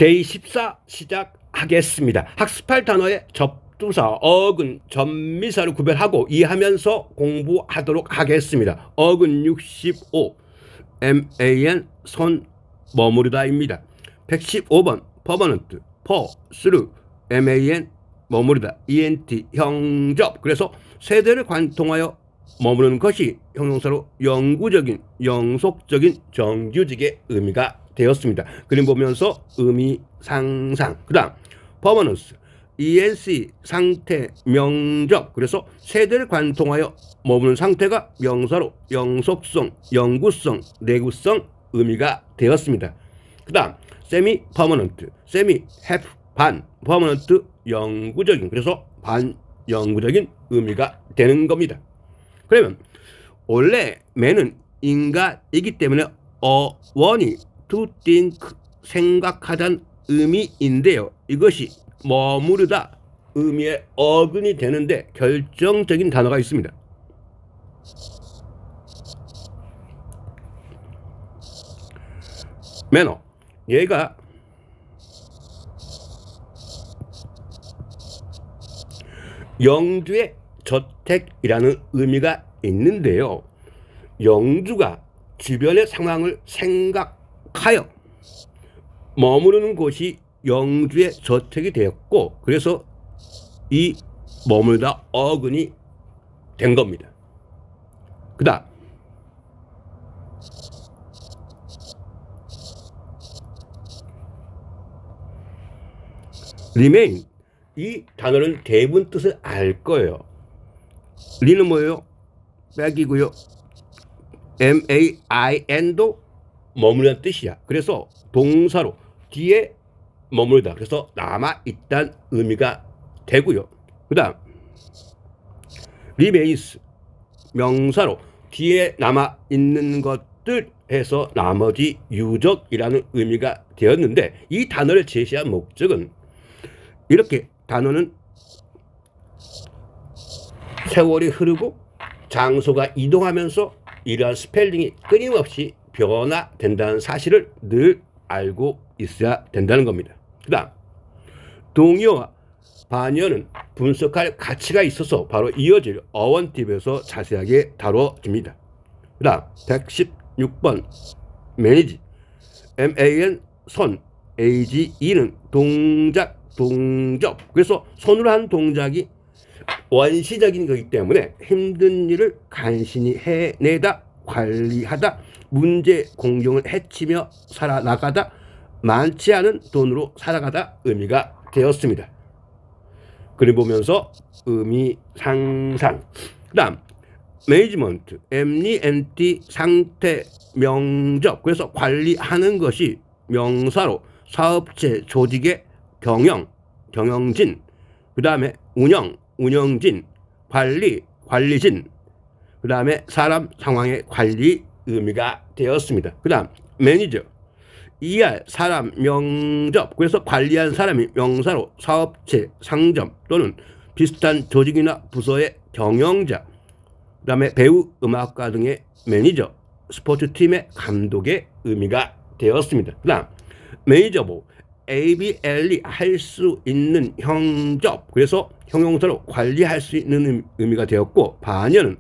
데이 14 시작하겠습니다. 학습할 단어의 접두사, 어근, 전미사를 구별하고 이해하면서 공부하도록 하겠습니다. 어근 65, MAN, 손, 머무르다입니다. 115번, 퍼머넌트, 퍼, 스루, MAN, 머무르다, ENT, 형접. 그래서 세대를 관통하여 머무르는 것이 형용사로 영구적인, 영속적인, 정규직의 의미가 되었습니다. 그림 보면서 의미 상상. 그 다음 퍼머넌스, ENC, 상태, 명적. 그래서 세대를 관통하여 머무는 상태가 명사로 영속성, 영구성, 내구성 의미가 되었습니다. 그 다음 세미 퍼머넌트, 세미 해프, 반, 퍼머넌트, 영구적인. 그래서 반영구적인 의미가 되는 겁니다. 그러면 원래 매는 인간이기 때문에 원이 to think, 생각하다는 의미인데요. 이것이 머무르다 의미의 어근이 되는데 결정적인 단어가 있습니다. 매너. 얘가 영주의 저택이라는 의미가 있는데요. 영주가 주변의 상황을 생각하여 머무르는 곳이 영주의 저택이 되었고, 그래서 이 머물다 어근이 된 겁니다. 그 다음 remain. 이 단어는 대부분 뜻을 알 거예요. 리는 뭐예요? 백이고요. MAIN도 머무르는 뜻이야. 그래서 동사로 뒤에 머물다. 그래서 남아있다는 의미가 되고요. 그 다음 remains, 명사로 뒤에 남아있는 것들 해서 나머지 유적이라는 의미가 되었는데, 이 단어를 제시한 목적은 이렇게 단어는 세월이 흐르고 장소가 이동하면서 이러한 스펠링이 끊임없이 변화된다는 사실을 늘 알고 있어야 된다는 겁니다. 그 다음 동의어와 반의어는 분석할 가치가 있어서 바로 이어질 어원팁에서 자세하게 다뤄집니다. 그 다음 116번 매니지, MAN, 손, AGE는 동작, 동접. 그래서 손으로 한 동작이 원시적인 거기 때문에 힘든 일을 간신히 해내다, 관리하다, 문제 공경을 해치며 살아나가다, 많지 않은 돈으로 살아가다 의미가 되었습니다. 그림 보면서 의미 상상. 그 다음 매니지먼트, MNT, 상태, 명접. 그래서 관리하는 것이 명사로 사업체, 조직의 경영, 경영진. 그 다음에 운영, 운영진, 관리, 관리진. 그 다음에 사람, 상황의 관리 의미가 되었습니다. 그 다음 매니저, ER, 사람, 명접. 그래서 관리한 사람이 명사로 사업체, 상점 또는 비슷한 조직이나 부서의 경영자. 그 다음에 배우, 음악가 등의 매니저, 스포츠팀의 감독의 의미가 되었습니다. 그 다음 매니저보, ABLE, 할 수 있는 형접. 그래서 형용사로 관리할 수 있는 의미가 되었고, 반의어는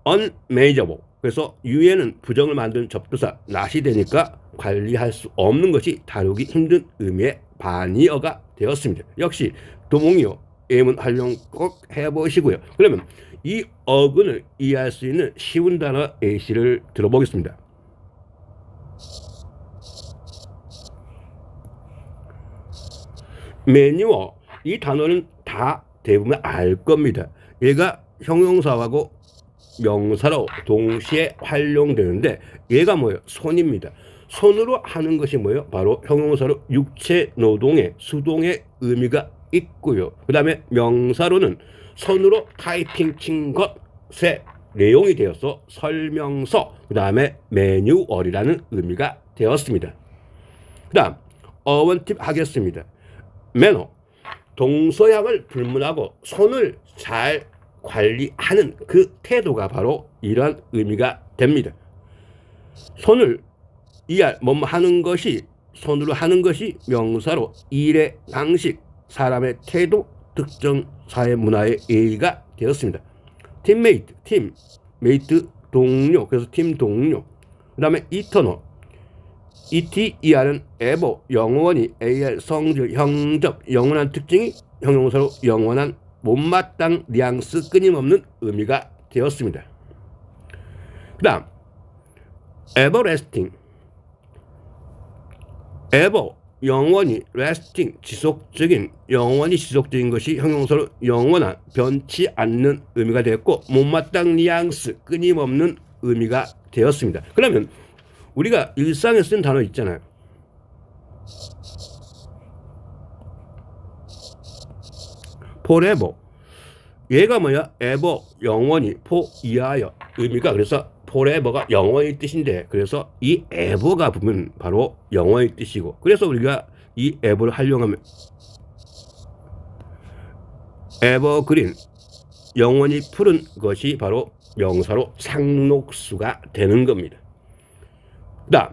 unmanageable. 그래서 유에는 부정을 만든 접두사 not이 되니까 관리할 수 없는 것이 다루기 힘든 의미의 반의어가 되었습니다. 역시 도몽이어 예문 활용 꼭 해보시고요. 그러면 이 어근을 이해할 수 있는 쉬운 단어 예시를 들어보겠습니다. 매뉴어. 이 단어는 다 대부분 알 겁니다. 얘가 형용사하고 명사로 동시에 활용되는데, 얘가 뭐예요? 손입니다. 손으로 하는 것이 뭐예요? 바로 형용사로 육체 노동의, 수동의 의미가 있고요. 그 다음에 명사로는 손으로 타이핑 친 것의 내용이 되어서 설명서, 그 다음에 매뉴얼이라는 의미가 되었습니다. 그 다음 어원팁 하겠습니다. 매너, 동서양을 불문하고 손을 잘 관리하는 그 태도가 바로 이러한 의미가 됩니다. 손을 이할 뭐뭐 하는 것이 손으로 하는 것이 명사로 일의 방식, 사람의 태도, 특정 사회 문화의 예의가 되었습니다. 팀메이트, 팀, 메이트 동료, 그래서 팀 동료. 그 다음에 이터널, ETER은 ever, 영원히, AR 성질, 형접, 영원한 특징이 형용사로 영원한, 못마땅, 뉘앙스, 끊임없는 의미가 되었습니다. 그 다음 everlasting, ever, 영원히, lasting, 지속적인, 영원히 지속적인 것이 형용사로 영원한, 변치 않는 의미가 되었고, 못마땅, 뉘앙스, 끊임없는 의미가 되었습니다. 그러면 우리가 일상에 쓰는 단어 있잖아요. forever, 얘가 뭐야? ever, 영원히, for, 이하여, 의미가 그래서 forever가 영원히 뜻인데, 그래서 이 ever가 보면 바로 영원히 뜻이고, 그래서 우리가 이 ever를 활용하면 evergreen, 영원히 푸른 것이 바로 명사로 상록수가 되는 겁니다. 그 다음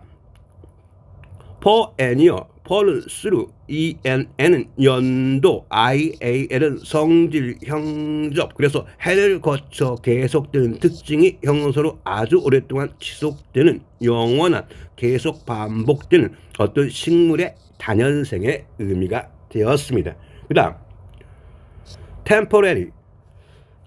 perennial, per는 through, ENN은 연도, IAL은 성질, 형접, 그래서 해를 거쳐 계속되는 특징이 형용사로 아주 오랫동안 지속되는, 영원한, 계속 반복되는 어떤 식물의 단연생의 의미가 되었습니다. 그 다음 temporary,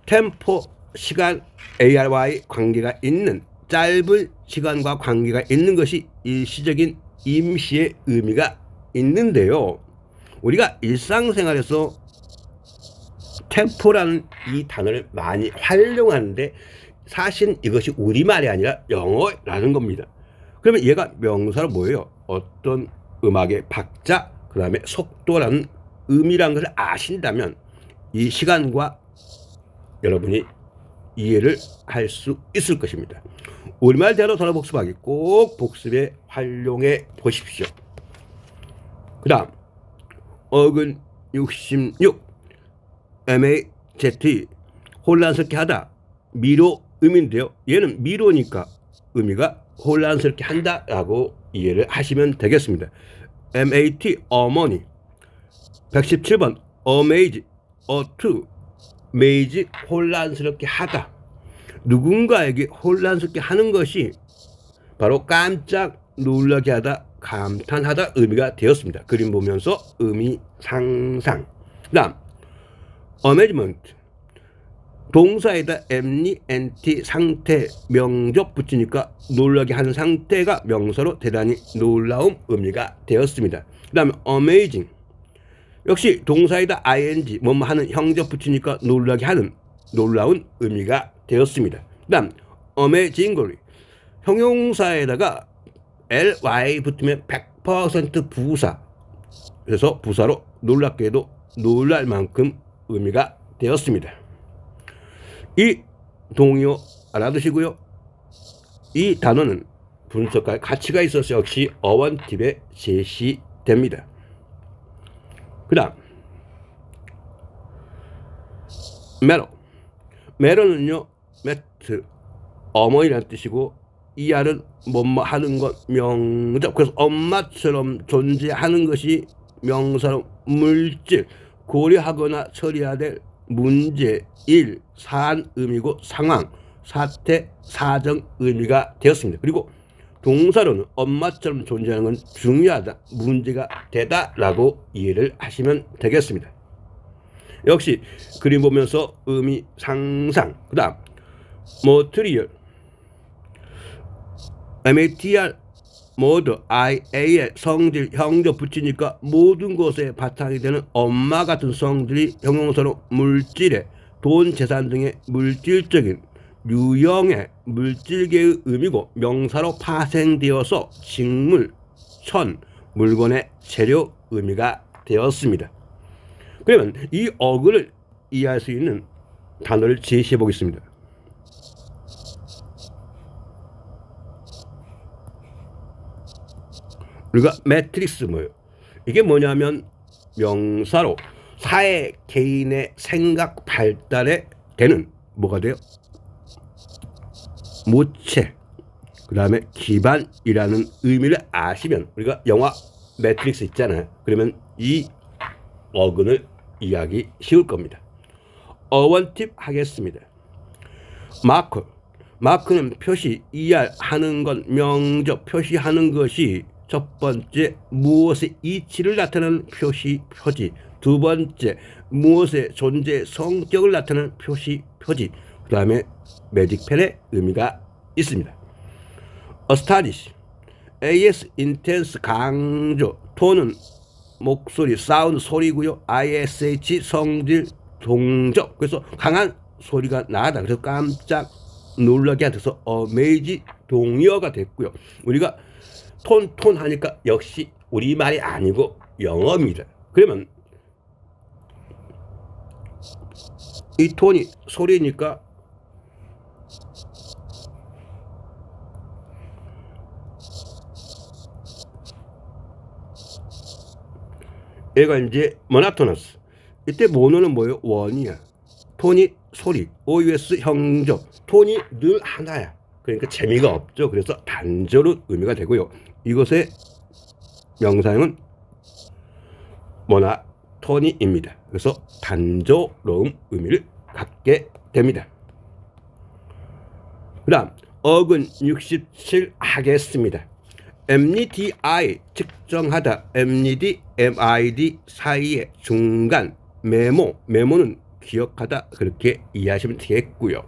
tempo, 시간, ARY 관계가 있는, 짧은 시간과 관계가 있는 것이 일시적인, 임시의 의미가 있는데요. 우리가 일상생활에서 템포라는 이 단어를 많이 활용하는데 사실 이것이 우리말이 아니라 영어라는 겁니다. 그러면 얘가 명사로 뭐예요? 어떤 음악의 박자, 그 다음에 속도라는 의미라는 것을 아신다면 이 시간과 여러분이 이해를 할 수 있을 것입니다. 우리말 대로 단어 복습하기 꼭 복습에 활용해 보십시오. 그 다음 어근 66, MAZ, 혼란스럽게 하다, 미로 의미인데요. 얘는 미로니까 의미가 혼란스럽게 한다 라고 이해를 하시면 되겠습니다. MAT, 어머니. 117번 amaze, maze, 혼란스럽게 하다. 누군가에게 혼란스럽게 하는 것이 바로 깜짝 놀라게 하다, 감탄하다 의미가 되었습니다. 그림 보면서 의미 상상. 그 다음 amazement, 동사에다 MNT, 상태, 명적 붙이니까 놀라게 하는 상태가 명사로 대단히 놀라움 의미가 되었습니다. 그 다음에 amazing, 역시 동사에다 ing, 뭐뭐 하는 형적 붙이니까 놀라게 하는, 놀라운 의미가 되었습니다. 그 다음 amazingly, 형용사에다가 ly 붙으면 100% 부사, 그래서 부사로 놀랍게도 놀랄 만큼 의미가 되었습니다. 이 동요 알아두시고요. 이 단어는 분석할 가치가 있어서 역시 어원팁에 제시됩니다. 그 다음 메로, 메로는요 매트, 어머니라는 뜻이고 ER은 뭐뭐 하는 것, 명적, 그래서 엄마처럼 존재하는 것이 명사로 물질, 고려하거나 처리해야 될 문제, 일, 사안 의미고 상황, 사태, 사정 의미가 되었습니다. 그리고 동사로는 엄마처럼 존재하는 건 중요하다, 문제가 되다 라고 이해를 하시면 되겠습니다. 역시 그림 보면서 의미 상상. 그 다음 material, MATR, 모두, IA의 성질, 형적 붙이니까 모든 것에 바탕이 되는 엄마 같은 성질이 형용사로 물질의, 돈, 재산 등의 물질적인, 유형의, 물질계의 의미고 명사로 파생되어서 식물, 천, 물건의 재료 의미가 되었습니다. 그러면 이 어근을 이해할 수 있는 단어를 제시해 보겠습니다. 우리가 매트릭스 뭐예요? 이게 뭐냐면 명사로 사회 개인의 생각 발달에 되는 뭐가 돼요? 모체, 그 다음에 기반이라는 의미를 아시면 우리가 영화 매트릭스 있잖아요. 그러면 이 어근을 이해하기 쉬울 겁니다. 어원 팁 하겠습니다. 마크는 표시, 이해하는 것, 명적, 표시하는 것이 첫 번째 무엇의 이치를 나타내는 표시, 표지. 두 번째 무엇의 존재, 성격을 나타내는 표시, 표지. 그 다음에 매직펜의 의미가 있습니다. astonish, as, intense, 강조, 톤은 목소리, 사운드, 소리고요. ish, 성질, 동적. 그래서 강한 소리가 나다. 그래서 깜짝 놀라게 하셔서 어메이지 동의어가 됐고요. 우리가 톤 하니까 역시 우리말이 아니고 영어입니다. 그러면 이 톤이 소리니까 얘가 이제 모노토너스. 이때 모노는 뭐예요? 원이야. 톤이 소리, OUS 형적. 톤이 늘 하나야. 그러니까 재미가 없죠. 그래서 단조로운 의미가 되고요. 이것의 명사형은 모노토니입니다. 그래서 단조로운 의미를 갖게 됩니다. 그 다음 어근 67 하겠습니다. MDI 측정하다, MD, MID 사이의 중간, 메모는 기억하다, 그렇게 이해하시면 되겠고요.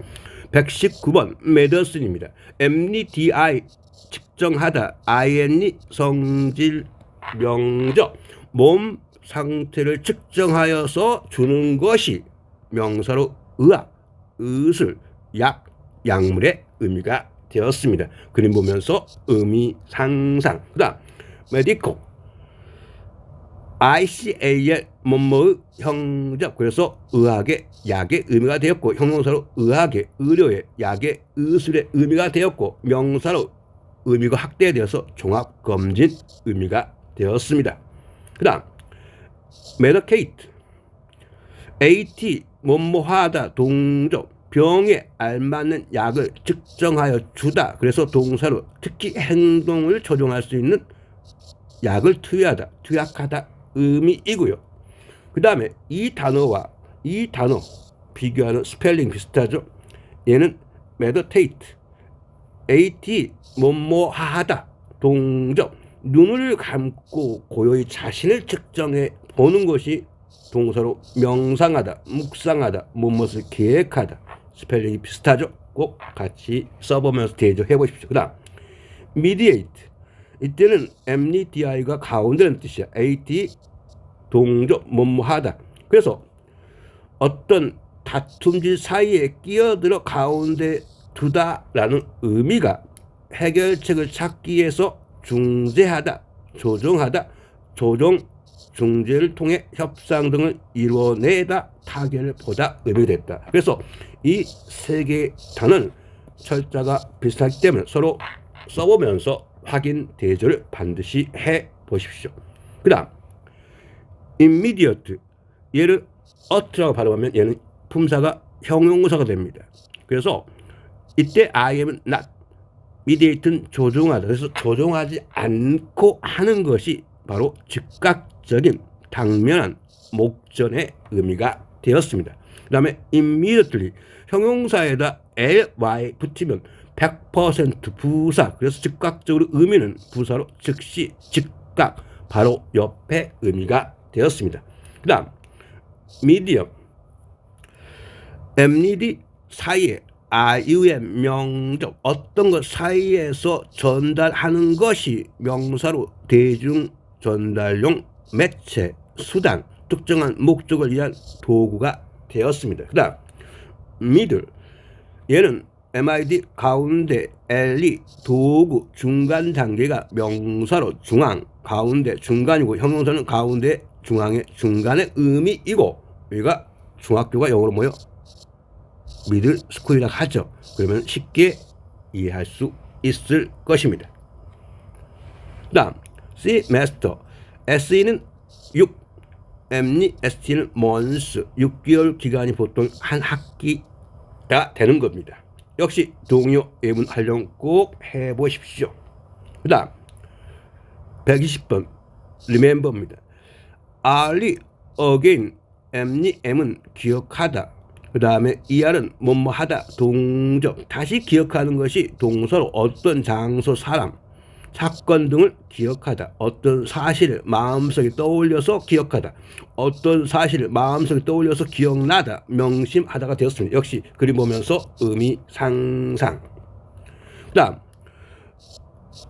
119번 메더슨입니다. MDI 측정하다, IN 성질, 명적, 몸 상태를 측정하여서 주는 것이 명사로 의학, 의술, 약, 약물의 의미가 되었습니다. 그림 보면서 의미 상상. 그 다음 메디컬, ICAL 뭐뭐의 형적. 그래서 의학의, 약의 의미가 되었고, 형용사로 의학의, 의료의, 약의, 의술의 의미가 되었고, 명사로 의미가 확대되어서 종합검진 의미가 되었습니다. 그 다음 메디케이트, AT 뭐뭐하다, 동적, 병에 알맞는 약을 측정하여 주다. 그래서 동사로 특히 행동을 조정할 수 있는 약을 투여하다, 투약하다 의미이고요. 그 다음에 이 단어와 이 단어 비교하는 스펠링 비슷하죠. 얘는 meditate, AT 뭐뭐하다, 동적, 눈을 감고 고요히 자신을 측정해 보는 것이 동사로 명상하다, 묵상하다, 무엇을 계획하다. 스펠링이 비슷하죠? 꼭 같이 써보면서 대조해 보십시오. 그 다음 mediate, 이때는 MDI가 가운데라는 뜻이야. AT 동적, 뭐뭐하다. 그래서 어떤 다툼질 사이에 끼어들어 가운데 두다라는 의미가 해결책을 찾기 위해서 중재하다, 조정하다, 조정, 중재를 통해 협상 등을 이루어내다, 타결을 보다 의미가 됐다. 그래서 이 세 개의 단어는 철자가 비슷하기 때문에 서로 써보면서 확인 대조를 반드시 해 보십시오. 그 다음 immediate, 얘를 ough라고 발음하면 얘는 품사가 형용사가 됩니다. 그래서 이때 I am은 not, mediate는 조종하다. 그래서 조종하지 않고 하는 것이 바로 즉각적인 당면한 목전의 의미가 되었습니다. 그 다음에 immediately, 형용사에다 ly 붙이면 100% 부사. 그래서 즉각적으로 의미는 부사로 즉시, 즉각, 바로 옆에 의미가 되었습니다. 그 다음 medium, MD 사이에 IUM 명적, 어떤 것 사이에서 전달하는 것이 명사로 대중 전달용 매체, 수단, 특정한 목적을 위한 도구가 되었습니다. 그 다음 middle, 얘는 MID 가운데, LE 도구, 중간 단계가 명사로 중앙, 가운데, 중간이고, 형용사는 가운데, 중앙의 중간의 의미이고, 여기가 중학교가 영어로 뭐요? 미들 스쿨이라고 하죠. 그러면 쉽게 이해할 수 있을 것입니다. 그 다음 semester, SE는 6, ME, ST는 months, 6개월 기간이 보통 한 학기가 되는 겁니다. 역시 동요 예문 활용 꼭 해보십시오. 그 다음 120번 remember입니다. R이 again, M은 기억하다. 그 다음에 ER은 뭐뭐 하다, 동적. 다시 기억하는 것이 동사로 어떤 장소, 사람, 사건 등을 기억하다. 어떤 사실을 마음속에 떠올려서 기억하다. 어떤 사실을 마음속에 떠올려서 기억나다. 명심하다가 되었습니다. 역시 그림 보면서 의미 상상. 그 다음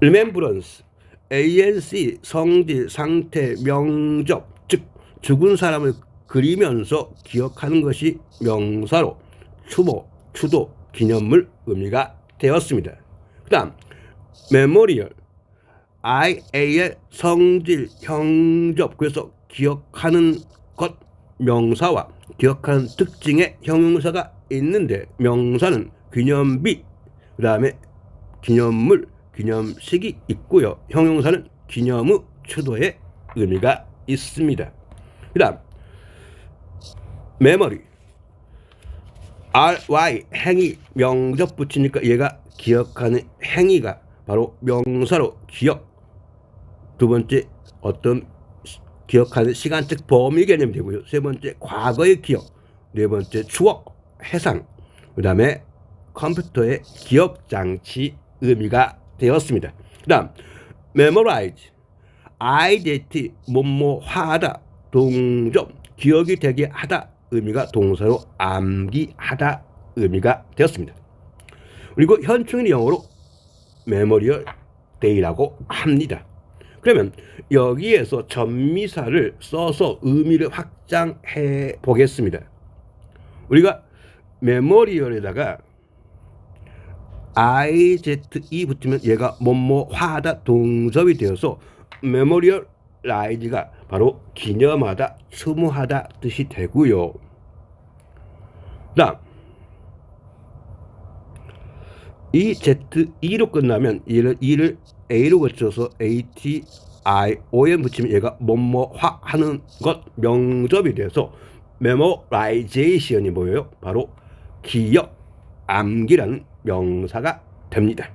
remembrance, ANC, 성질, 상태, 명적. 즉 죽은 사람을 그리면서 기억하는 것이 명사로 추모, 추도, 기념물 의미가 되었습니다. 그 다음 메모리얼, IAL, 성질, 형접. 그래서 기억하는 것, 명사와 기억하는 특징의 형용사가 있는데 명사는 기념비, 그 다음에 기념물, 기념식이 있고요. 형용사는 기념의, 추도의 의미가 있습니다. 그 다음 메모리, RY, 행위, 명접 붙이니까 얘가 기억하는 행위가 바로 명사로 기억. 두 번째 어떤 기억하는 시간적 범위 개념이 되고요. 세 번째 과거의 기억. 네 번째 추억, 해상. 그 다음에 컴퓨터의 기억장치 의미가 되었습니다. 그 다음 memorize, identity, 뭐뭐하다, 동접, 기억이 되게 하다 의미가 동사로 암기하다 의미가 되었습니다. 그리고 현충일 영어로 메모리얼 데이라고 합니다. 그러면 여기에서 전미사를 써서 의미를 확장해 보겠습니다. 우리가 메모리얼에다가 IZE 붙으면 얘가 뭐뭐하다, 동접이 되어서 메모리얼 라이즈가 바로 기념하다, 추모하다 뜻이 되고요. 다음 이 ZE로 끝나면 이를 A로 거쳐서 ATION 붙이면 얘가 뭐뭐화 하는 것, 명접이 돼서 메모라이제이션이 뭐예요? 바로 기억, 암기라는 명사가 됩니다.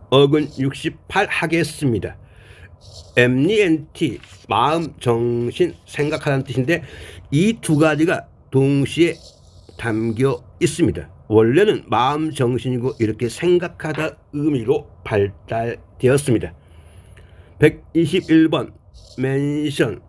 어근 68 하겠습니다. MENT, 마음, 정신, 생각하라는 뜻인데 이 두 가지가 동시에 담겨 있습니다. 원래는 마음, 정신이고 이렇게 생각하다 의미로 발달되었습니다. 121번 멘션,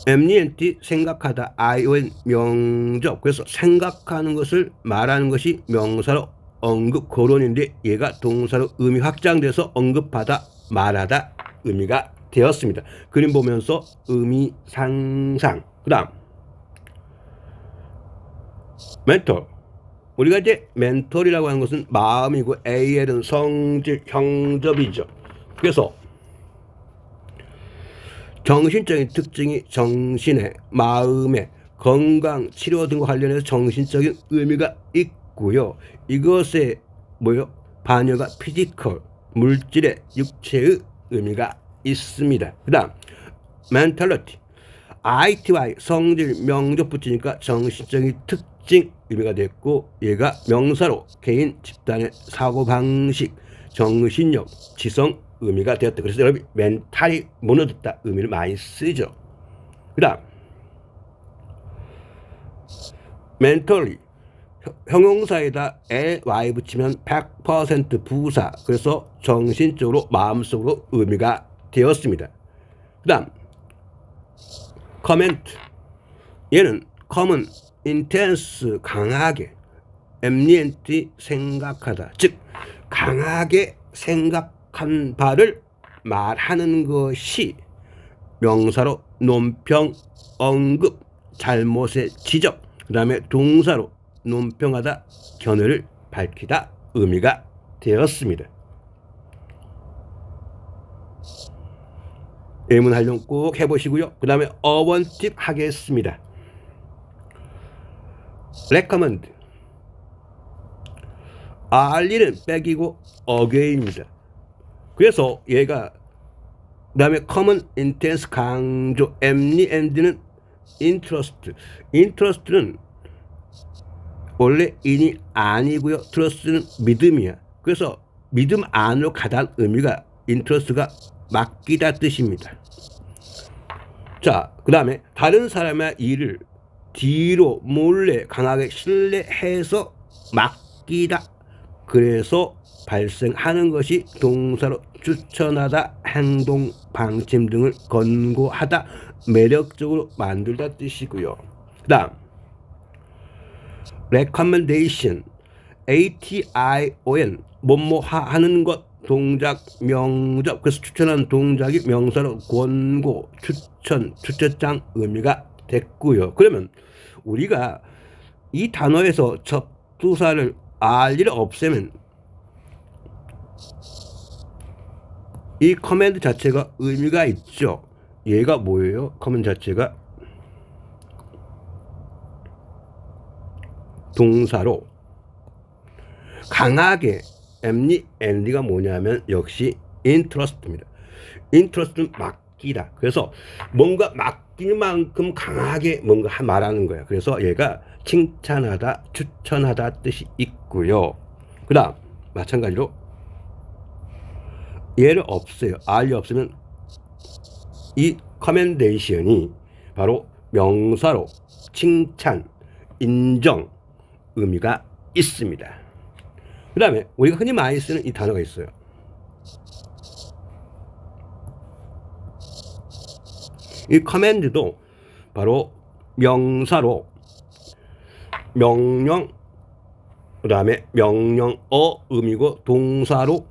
MENT, 생각하다, ION, 명접. 그래서 생각하는 것을 말하는 것이 명사로 언급, 거론인데 얘가 동사로 의미 확장돼서 언급하다, 말하다 의미가 되었습니다. 그림 보면서 의미 상상. 그 다음 멘털, 우리가 이제 멘털이라고 하는 것은 마음이고 AL은 성질, 형접이죠. 그래서 정신적인 특징이 정신의, 마음의 건강, 치료 등과 관련해서 정신적인 의미가 있고요. 이것에 뭐요? 반여가 피지컬, 물질의, 육체의 의미가 있습니다. 그 다음 멘탈리티, ITY, 성질, 명접 붙이니까 정신적인 특징 의미가 됐고 얘가 명사로 개인, 집단의 사고방식, 정신력, 지성 의미가 되었다. 그래서 여러분 멘탈이 무너졌다 의미를 많이 쓰죠. 그 다음 멘털리, 형용사에다 ly 붙이면 100% 부사. 그래서 정신적으로, 마음속으로 의미가 되었습니다. 그 다음 커멘트, 얘는 common, intense, 강하게, MENT, 생각하다. 즉 강하게 생각한 바를 말하는 것이 명사로 논평, 언급, 잘못의 지적. 그 다음에 동사로 논평하다, 견해를 밝히다 의미가 되었습니다. 예문 활용 꼭 해보시고요. 그 다음에 어원 팁 하겠습니다. recommend, R는 빼기고 again입니다. 그래서 얘가 그 다음에 common, intense, 강조, MENT는 interest, interest는 원래 인이 아니고요. trust는 믿음이야. 그래서 믿음 안으로 가다는 의미가 인트러스트가 맡기다 뜻입니다. 자, 그 다음에 다른 사람의 일을 뒤로 몰래 강하게 신뢰해서 맡기다. 그래서 발생하는 것이 동사로 추천하다, 행동, 방침 등을 권고하다, 매력적으로 만들다 뜻이고요. 그 다음 recommendation, ation, 뭐뭐하 하는 것, 동작, 명접. 그래서 추천하는 동작이 명사로 권고, 추천, 추천장 의미가 됐고요. 그러면 우리가 이 단어에서 접두사를 r를 없애면 이 커맨드 자체가 의미가 있죠. 얘가 뭐예요? 커맨드 자체가 동사로 강하게 MND가 뭐냐면 역시 인트러스트입니다. 인트러스트는 맡기다. 그래서 뭔가 맡길 만큼 강하게 뭔가 말하는 거예요. 그래서 얘가 칭찬하다, 추천하다 뜻이 있고요. 그 다음 마찬가지로 얘를 없애요. R이 없으면 이 커맨데이션이 바로 명사로 칭찬, 인정 의미가 있습니다. 그 다음에 우리가 흔히 많이 쓰는 이 단어가 있어요. 이 커맨드도 바로 명사로 명령, 그 다음에 명령어 의미고 동사로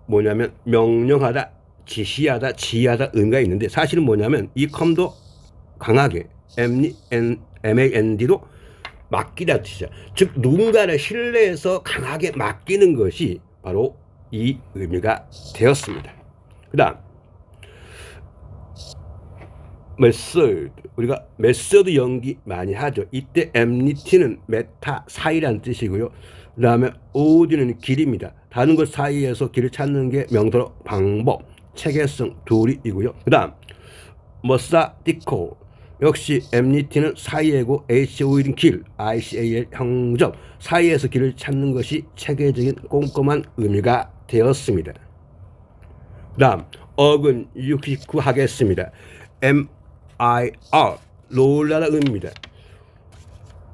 뭐냐면 명령하다, 지시하다, 지휘하다 의미가 있는데 사실은 뭐냐면 이 컴도 강하게 MAND로 맡기다 뜻이죠. 즉 누군가를 신뢰해서 강하게 맡기는 것이 바로 이 의미가 되었습니다. 그 다음 메서드, 우리가 메서드 연기 많이 하죠. 이때 MNT는 메타, 사이라는 뜻이고요. 그 다음에 OD는 길입니다. 다른 것 사이에서 길을 찾는 게 명사로 방법, 체계성, 도리이고요. 그 다음 머사디코, 역시 MNT는 사이에고 HOE는 길, ICAL 형접, 사이에서 길을 찾는 것이 체계적인 꼼꼼한 의미가 되었습니다. 그 다음 어근 69 하겠습니다. MIR, 놀라다 의미입니다.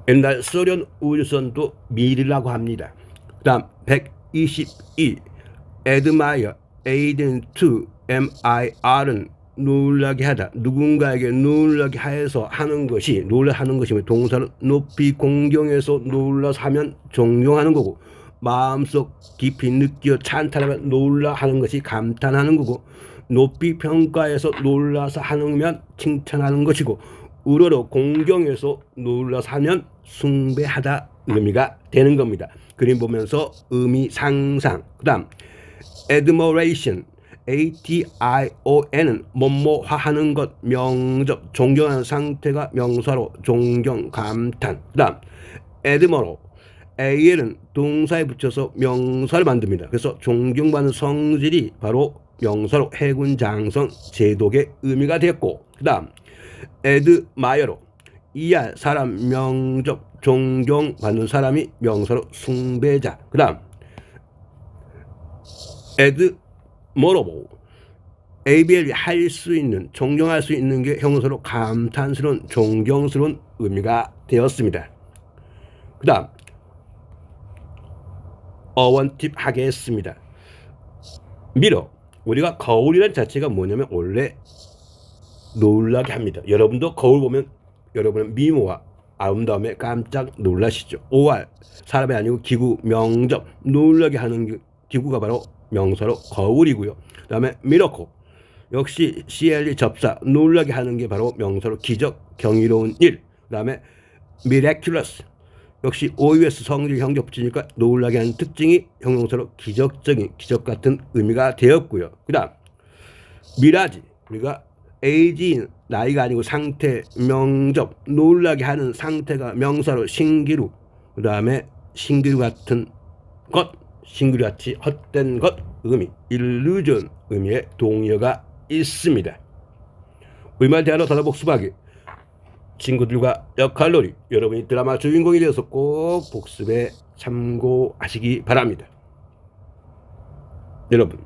옛날 소련 우주선도 미리라고 합니다. 그 다음 122 admire, aiding to, MIR은 놀라게 하다, 누군가에게 놀라게 해서 하는 것이, 놀라하는 것이면 동사는 높이 공경해서 놀라서 하면 존경하는 거고, 마음속 깊이 느끼어 찬탄하면 놀라하는 것이 감탄하는 거고, 높이 평가해서 놀라서 하면 칭찬하는 것이고, 우러러 공경해서 놀라서 하면 숭배하다 의미가 되는 겁니다. 그림 보면서 의미 상상. 그 다음 admiration, ATION은 뭐뭐하는 것, 명접, 존경하는 상태가 명사로 존경, 감탄. 그 다음 admire, AL은 동사에 붙여서 명사를 만듭니다. 그래서 존경받는 성질이 바로 명사로 해군 장성 제독의 의미가 되었고, 그 다음 admire, ER 사람, 명접, 존경받는 사람이 명사로 숭배자. 그 다음 admirable, ABL이 할 수 있는, 존경할 수 있는 게 형용사로 감탄스러운, 존경스러운 의미가 되었습니다. 그 다음 어원팁 하겠습니다. 미러, 우리가 거울이라는 자체가 뭐냐면 원래 놀라게 합니다. 여러분도 거울 보면 여러분은 미모와 아름다움에 깜짝 놀라시죠. OR 사람이 아니고 기구, 명접, 놀라게 하는 기구가 바로 명사로 거울이고요. 그 다음에 미러코, 역시 CLE 접사, 놀라게 하는 게 바로 명사로 기적, 경이로운 일. 그 다음에 miraculous, 역시 OUS 성질 형적 붙이니까 놀라게 하는 특징이 형용사로 기적적인, 기적 같은 의미가 되었고요. 그 다음 미라지, 우리가 에이지, 나이가 아니고 상태, 명접, 놀라게 하는 상태가 명사로 신기루. 그 다음에 신기루 같은 것, 신기루같이 헛된 것 의미, 일루전 의미의 동의어가 있습니다. 우리말 대화로 단어 복습하기, 친구들과 역할놀이, 여러분이 드라마 주인공이 되어서 꼭 복습에 참고하시기 바랍니다. 여러분,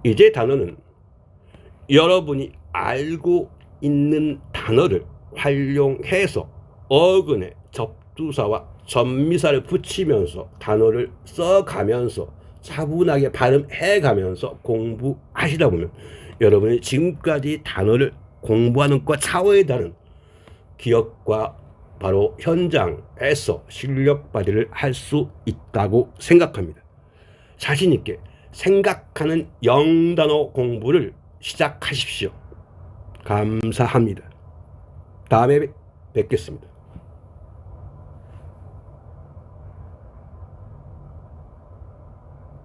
이제 단어는 여러분이 알고 있는 단어를 활용해서 어근에 접두사와 접미사를 붙이면서 단어를 써가면서 차분하게 발음해가면서 공부하시다 보면 여러분이 지금까지 단어를 공부하는 것 차원에 다른 기억과 바로 현장에서 실력 발휘를 할 수 있다고 생각합니다. 자신 있게 생각하는 영단어 공부를 시작하십시오. 감사합니다. 다음에 뵙겠습니다.